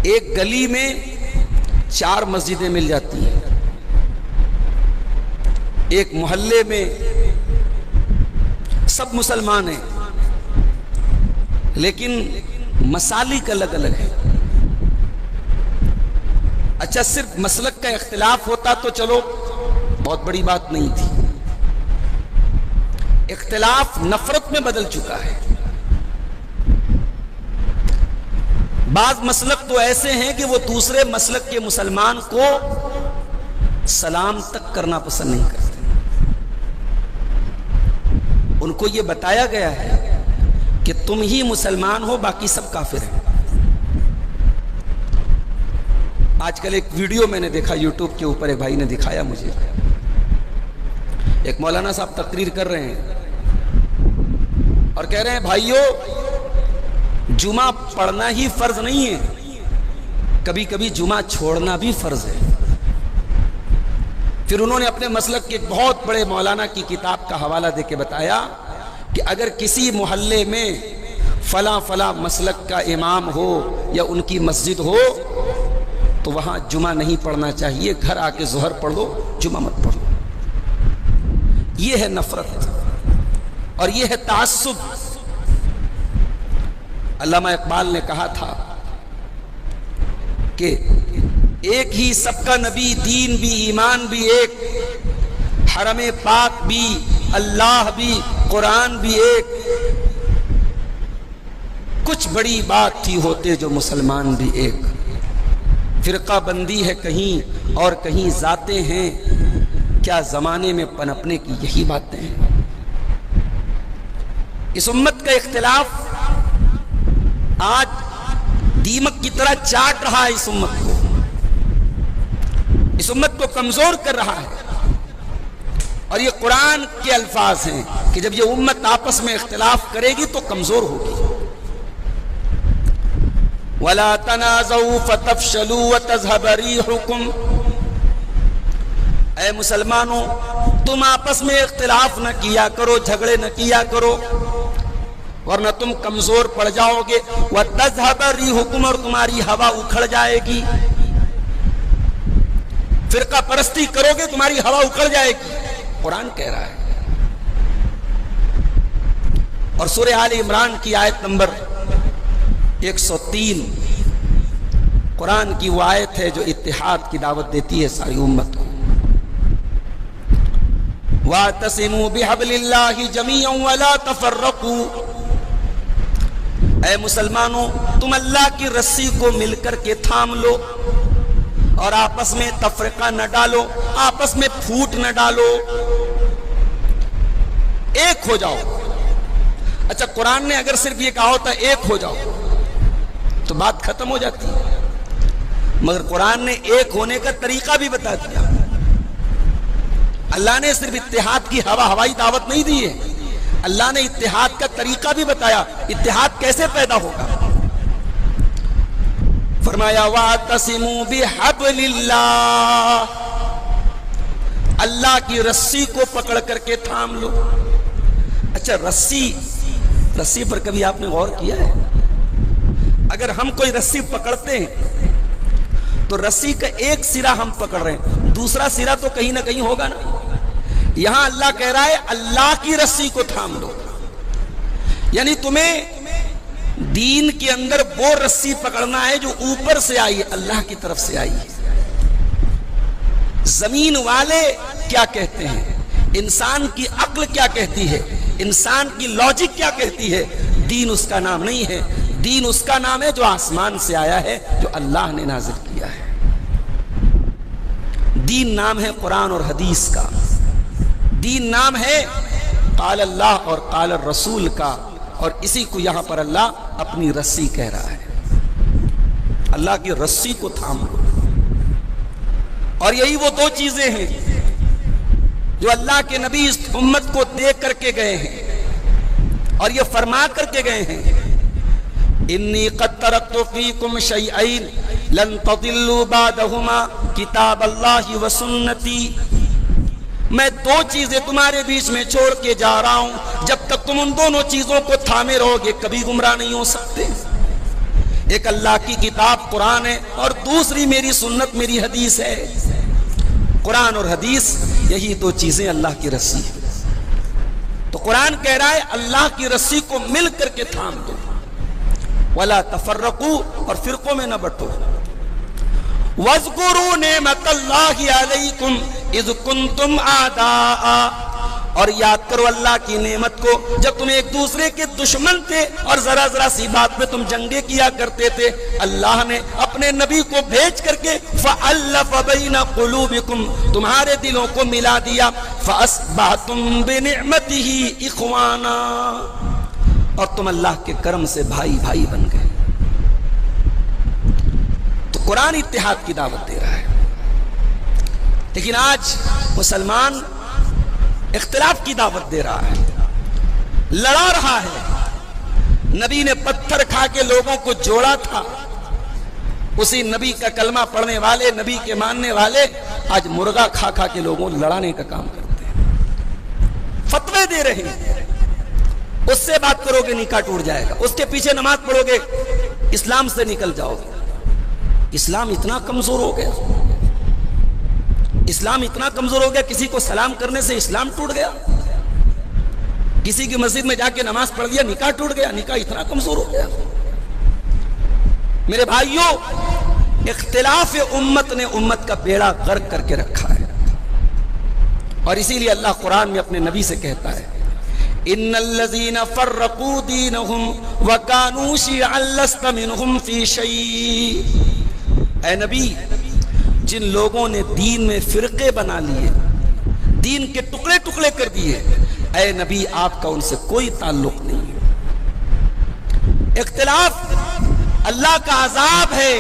ایک گلی میں 4 مسجدیں مل جاتی ہیں، ایک محلے میں سب مسلمان ہیں لیکن مسالک الگ الگ ہیں۔ اچھا صرف مسلک کا اختلاف ہوتا تو چلو بہت بڑی بات نہیں تھی، اختلاف نفرت میں بدل چکا ہے۔ بعض مسلک تو ایسے ہیں کہ وہ دوسرے مسلک کے مسلمان کو سلام تک کرنا پسند نہیں کرتے، ان کو یہ بتایا گیا ہے کہ تم ہی مسلمان ہو، باقی سب کافر ہیں۔ آج کل ایک ویڈیو میں نے دیکھا یوٹیوب کے اوپر، ایک بھائی نے دکھایا مجھے، ایک مولانا صاحب تقریر کر رہے ہیں اور کہہ رہے ہیں بھائیو جمعہ پڑھنا ہی فرض نہیں ہے، کبھی کبھی جمعہ چھوڑنا بھی فرض ہے۔ پھر انہوں نے اپنے مسلک کے ایک بہت بڑے مولانا کی کتاب کا حوالہ دے کے بتایا کہ اگر کسی محلے میں فلاں فلاں مسلک کا امام ہو یا ان کی مسجد ہو تو وہاں جمعہ نہیں پڑھنا چاہیے، گھر آ کے ظہر پڑھ لو، جمعہ مت پڑھو۔ یہ ہے نفرت اور یہ ہے تعصب۔ علامہ اقبال نے کہا تھا کہ ایک ہی سب کا نبی، دین بھی ایمان بھی ایک، حرم پاک بھی اللہ بھی قرآن بھی ایک، کچھ بڑی بات تھی ہوتے جو مسلمان بھی ایک، فرقہ بندی ہے کہیں اور کہیں ذاتیں ہیں، کیا زمانے میں پنپنے کی یہی باتیں ہیں۔ اس امت کا اختلاف آج دیمک کی طرح چاٹ رہا ہے، اس امت کو کمزور کر رہا ہے، اور یہ قرآن کے الفاظ ہیں کہ جب یہ امت آپس میں اختلاف کرے گی تو کمزور ہوگی۔ وَلَا تَنَازَعُوا فَتَفْشَلُوا وَتَذْهَبَ رِيحُكُمْ، اے مسلمانوں تم آپس میں اختلاف نہ کیا کرو، جھگڑے نہ کیا کرو، ورنہ تم کمزور پڑ جاؤ گے۔ وَتَذْهَبَ رِيحُكُمْ، اور تمہاری ہوا اکھڑ جائے گی، فرقہ پرستی کرو گے تمہاری ہوا اکھڑ جائے گی، قرآن کہہ رہا ہے۔ اور سورہ آل عمران کی آیت نمبر 103 قرآن کی وہ آیت ہے جو اتحاد کی دعوت دیتی ہے ساری امت کو۔ وَاعْتَصِمُوا بِحَبْلِ اللَّهِ جَمِيعًا وَلَا تَفَرَّقُوا، اے مسلمانوں تم اللہ کی رسی کو مل کر کے تھام لو اور آپس میں تفرقہ نہ ڈالو، آپس میں پھوٹ نہ ڈالو، ایک ہو جاؤ۔ اچھا قرآن نے اگر صرف یہ کہا ہوتا ایک ہو جاؤ تو بات ختم ہو جاتی ہے، مگر قرآن نے ایک ہونے کا طریقہ بھی بتا دیا۔ اللہ نے صرف اتحاد کی ہوائی دعوت نہیں دی ہے، اللہ نے اتحاد کا طریقہ بھی بتایا، اتحاد کیسے پیدا ہوگا۔ فرمایا وَاعْتَصِمُوا بِحَبْلِ اللَّهِ، اللہ کی رسی کو پکڑ کر کے تھام لو۔ اچھا رسی پر کبھی آپ نے غور کیا ہے؟ اگر ہم کوئی رسی پکڑتے ہیں تو رسی کا ایک سرا ہم پکڑ رہے ہیں، دوسرا سرا تو کہیں نہ کہیں ہوگا نا۔ یہاں اللہ کہہ رہا ہے اللہ کی رسی کو تھام لو، یعنی تمہیں دین کے اندر وہ رسی پکڑنا ہے جو اوپر سے آئی ہے، اللہ کی طرف سے آئی ہے۔ زمین والے کیا کہتے ہیں، انسان کی عقل کیا کہتی ہے، انسان کی لاجک کیا کہتی ہے، دین اس کا نام نہیں ہے۔ دین اس کا نام ہے جو آسمان سے آیا ہے، جو اللہ نے نازل کیا ہے۔ دین نام ہے قرآن اور حدیث کا، دین نام ہے قال اللہ اور قال الرسول کا، اور اسی کو یہاں پر اللہ اپنی رسی کہہ رہا ہے۔ اللہ کی رسی کو تھام لو، اور یہی وہ دو چیزیں ہیں جو اللہ کے نبی اس امت کو دے کر کے گئے ہیں اور یہ فرما کر کے گئے ہیں، انی قد ترکت فیکم شیئین لن تضلوا بعدہما کتاب اللہ و سنتی، میں دو چیزیں تمہارے بیچ میں چھوڑ کے جا رہا ہوں، جب تک تم ان دونوں چیزوں کو تھامے رہو گے کبھی گمراہ نہیں ہو سکتے۔ ایک اللہ کی کتاب قرآن ہے اور دوسری میری سنت، میری حدیث ہے۔ قرآن اور حدیث یہی دو چیزیں اللہ کی رسی ہے۔ تو قرآن کہہ رہا ہے اللہ کی رسی کو مل کر کے تھام دو، وَلَا تَفَرَّقُوا، اور فرقوں میں نہ بٹو۔ وَاذْكُرُوا نِعْمَةَ اللَّهِ عَلَيْكُمْ إِذْ كُنْتُمْ أَعْدَاءً، اور یاد کرو اللہ کی نعمت کو جب تم ایک دوسرے کے دشمن تھے اور ذرا ذرا سی بات میں تم جنگیں کیا کرتے تھے، اللہ نے اپنے نبی کو بھیج کر کے فَأَلَّفَ بَيْنَ قُلُوبِكُمْ، تمہارے دلوں کو ملا دیا، فَأَصْبَحْتُمْ بِنِعْمَتِهِ إِخْوَانًا، اور تم اللہ کے کرم سے بھائی بھائی بن گئے۔ تو قرآن اتحاد کی دعوت دے رہا ہے، لیکن آج مسلمان اختلاف کی دعوت دے رہا ہے، لڑا رہا ہے۔ نبی نے پتھر کھا کے لوگوں کو جوڑا تھا، اسی نبی کا کلمہ پڑھنے والے، نبی کے ماننے والے آج مرغا کھا کھا کے لوگوں لڑانے کا کام کرتے ہیں، فتوے دے رہے ہیں۔ اس سے بات کرو گے نکاح ٹوٹ جائے گا، اس کے پیچھے نماز پڑھو گے اسلام سے نکل جاؤ گے۔ اسلام اتنا کمزور ہو گیا، اسلام اتنا کمزور ہو گیا، کسی کو سلام کرنے سے اسلام ٹوٹ گیا، کسی کی مسجد میں جا کے نماز پڑھ دیا نکاح ٹوٹ گیا، نکاح اتنا کمزور ہو گیا۔ میرے بھائیوں، اختلاف امت نے امت کا بیڑا غرق کر کے رکھا ہے، اور اسی لیے اللہ قرآن میں اپنے نبی سے کہتا ہے ان الذین فرقوا دینہم وکانوا شیعا لست منہم فی شیء، اے نبی جن لوگوں نے دین میں فرقے بنا لیے، دین کے ٹکڑے ٹکڑے کر دیے، اے نبی آپ کا ان سے کوئی تعلق نہیں ہے۔ اختلاف اللہ کا عذاب ہے،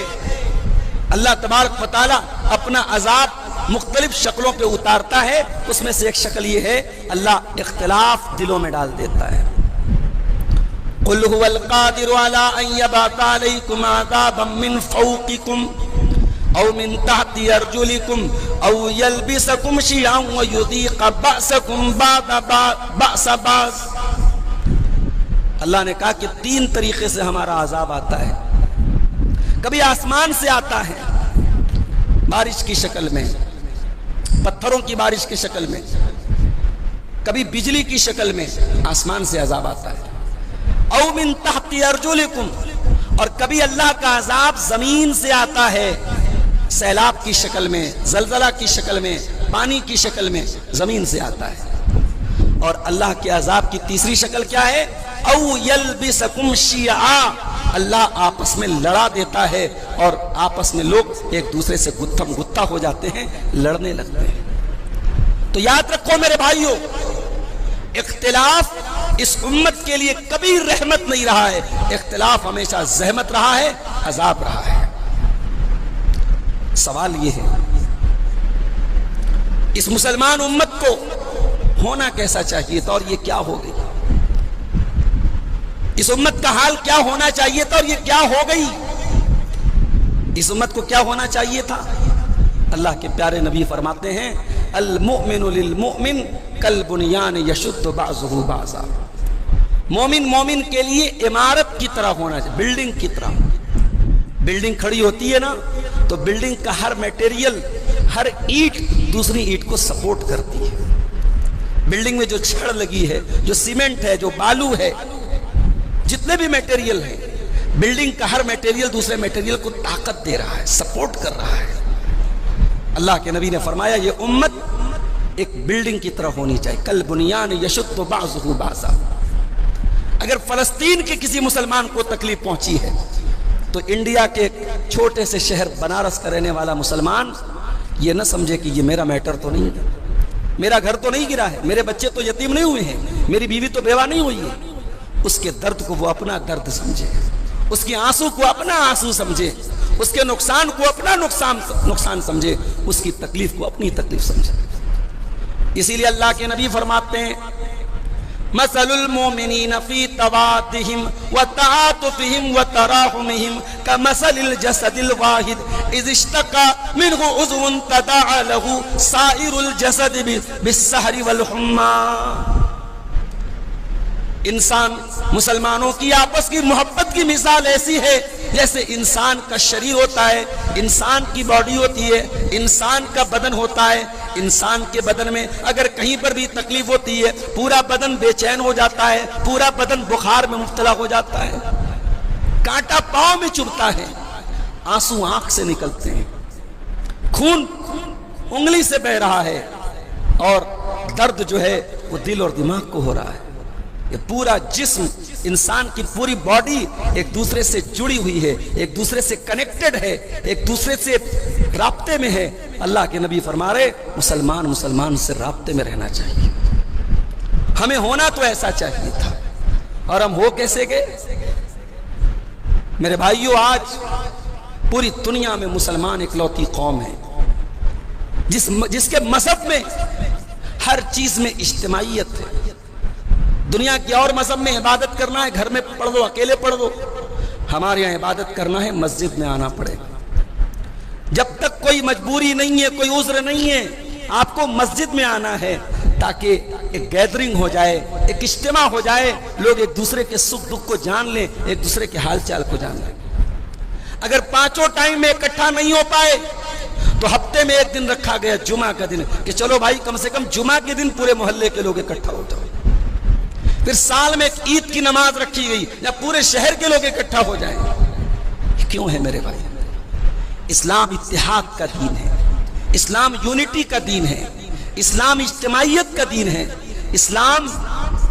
اللہ تبارک و تعالی اپنا عذاب مختلف شکلوں پہ اتارتا ہے، اس میں سے ایک شکل یہ ہے اللہ اختلاف دلوں میں ڈال دیتا ہے۔ قُلْ هُوَ الْقَادِرُ عَلَىٰ أَن يَبْعَثَ عَلَيْكُمْ عَذَابًا مِّن فَوْقِكُمْ أَوْ مِن تَحْتِ أَرْجُلِكُمْ أَوْ يَلْبِسَكُمْ شِيَعًا وَيُذِيقَ بَأْسَكُمْ بَأْسَ بَعْضٍ۔ اللہ نے کہا کہ تین طریقے سے ہمارا عذاب آتا ہے، کبھی آسمان سے آتا ہے بارش کی شکل میں، پتھروں کی بارش کی شکل میں، کبھی بجلی کی شکل میں آسمان سے عذاب آتا ہے، او من تحت ارجلکم، اور کبھی اللہ کا عذاب زمین سے آتا ہے، سیلاب کی شکل میں، زلزلہ کی شکل میں، پانی کی شکل میں زمین سے آتا ہے۔ اور اللہ کے عذاب کی تیسری شکل کیا ہے؟ او یلبسکم شیعا، اللہ آپس میں لڑا دیتا ہے اور آپس میں لوگ ایک دوسرے سے گتھم گتھا ہو جاتے ہیں، لڑنے لگتے ہیں۔ تو یاد رکھو میرے بھائیوں، اختلاف اس امت کے لیے کبھی رحمت نہیں رہا ہے، اختلاف ہمیشہ زحمت رہا ہے، عذاب رہا ہے۔ سوال یہ ہے اس مسلمان امت کو ہونا کیسا چاہیے تھا اور یہ کیا ہو گئی؟ اس امت کا حال کیا ہونا چاہیے تھا اور یہ کیا ہو گئی؟ اس امت کو کیا ہونا چاہیے تھا؟ اللہ کے پیارے نبی فرماتے ہیں المؤمن للمؤمن کالبنیان یشد بعضہ بعضا، مومن مومن کے لیے عمارت کی طرح ہونا چاہیے، بلڈنگ کی طرح۔ بلڈنگ کھڑی ہوتی ہے نا تو بلڈنگ کا ہر میٹیریل، ہر اینٹ دوسری اینٹ کو سپورٹ کرتی ہے۔ بلڈنگ میں جو چھڑ لگی ہے، جو سیمنٹ ہے، جو بالو ہے، جتنے بھی میٹیریل ہیں، بلڈنگ کا ہر میٹیریل دوسرے میٹیریل کو طاقت دے رہا ہے، سپورٹ کر رہا ہے۔ اللہ کے نبی نے فرمایا یہ امت ایک بلڈنگ کی طرح ہونی چاہیے، کل بنیان یشد بعضہ بعضا۔ اگر فلسطین کے کسی مسلمان کو تکلیف پہنچی ہے تو انڈیا کے چھوٹے سے شہر بنارس کا رہنے والا مسلمان یہ نہ سمجھے کہ یہ میرا میٹر تو نہیں ہے، میرا گھر تو نہیں گرا ہے، میرے بچے تو یتیم نہیں ہوئے ہیں، میری بیوی تو بیوہ نہیں ہوئی ہے۔ اس کے درد کو وہ اپنا درد سمجھے، اس کے آنسو کو اپنا آنسو سمجھے، اس کے نقصان کو اپنا نقصان سمجھے، اس کی تکلیف کو اپنی تکلیف سمجھے۔ اسی لیے اللہ کے نبی فرماتے ہیں مثل المؤمنین فی توادہم وتعاطفہم وتراحمہم کمثل الجسد الواحد اذ اشتکى منہ عضو تداعى له سائر الجسد بالسہر والحمى۔ انسان مسلمانوں کی آپس کی محبت کی مثال ایسی ہے جیسے انسان کا شریر ہوتا ہے، انسان کی باڈی ہوتی ہے، انسان کا بدن ہوتا ہے، انسان کے بدن میں اگر کہیں پر بھی تکلیف ہوتی ہے پورا بدن بے چین ہو جاتا ہے، پورا بدن بخار میں مبتلا ہو جاتا ہے، کانٹا پاؤں میں چبھتا ہے، آنسو آنکھ سے نکلتے ہیں، خون انگلی سے بہ رہا ہے، اور درد جو ہے وہ دل اور دماغ کو ہو رہا ہے۔ یہ پورا جسم، انسان کی پوری باڈی ایک دوسرے سے جڑی ہوئی ہے، ایک دوسرے سے کنیکٹڈ ہے، ایک دوسرے سے رابطے میں ہے۔ اللہ کے نبی فرما رہے مسلمان سے رابطے میں رہنا چاہیے۔ ہمیں ہونا تو ایسا چاہیے تھا، اور ہم ہو کیسے گئے؟ میرے بھائیوں، آج پوری دنیا میں مسلمان اکلوتی قوم ہے جس کے مذہب میں ہر چیز میں اجتماعیت ہے۔ دنیا کی اور مذہب میں عبادت کرنا ہے گھر میں پڑھ دو، اکیلے پڑھ دو، ہمارے یہاں عبادت کرنا ہے مسجد میں آنا پڑے گا۔ جب تک کوئی مجبوری نہیں ہے، کوئی عذر نہیں ہے، آپ کو مسجد میں آنا ہے تاکہ ایک گیدرنگ ہو جائے، ایک اجتماع ہو جائے، لوگ ایک دوسرے کے سکھ دکھ کو جان لیں، ایک دوسرے کے حال چال کو جان لیں۔ اگر پانچوں ٹائم میں اکٹھا نہیں ہو پائے تو ہفتے میں ایک دن رکھا گیا جمعہ کا دن کہ چلو بھائی کم سے کم جمعہ کے دن پورے محلے کے لوگ اکٹھا ہو جاؤ۔ پھر سال میں ایک عید کی نماز رکھی گئی یا پورے شہر کے لوگ اکٹھا ہو جائیں۔ کیوں ہے میرے بھائی؟ اسلام اتحاد کا دین ہے، اسلام یونٹی کا دین ہے، اسلام اجتماعیت کا دین ہے، اسلام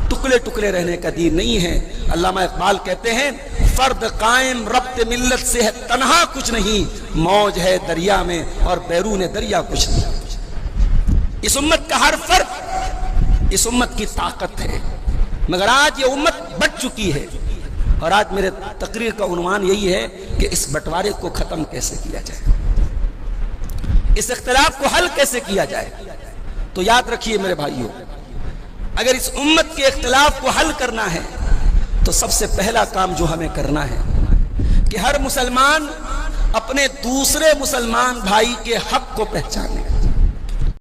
ٹکڑے ٹکڑے رہنے کا دین نہیں ہے۔ علامہ اقبال کہتے ہیں فرد قائم ربط ملت سے ہے تنہا کچھ نہیں، موج ہے دریا میں اور بیرون دریا کچھ نہیں۔ اس امت کا ہر فرد اس امت کی طاقت ہے، مگر آج یہ امت بٹ چکی ہے، اور آج میرے تقریر کا عنوان یہی ہے کہ اس بٹوارے کو ختم کیسے کیا جائے، اس اختلاف کو حل کیسے کیا جائے۔ تو یاد رکھیے میرے بھائیوں، اگر اس امت کے اختلاف کو حل کرنا ہے تو سب سے پہلا کام جو ہمیں کرنا ہے کہ ہر مسلمان اپنے دوسرے مسلمان بھائی کے حق کو پہچانے،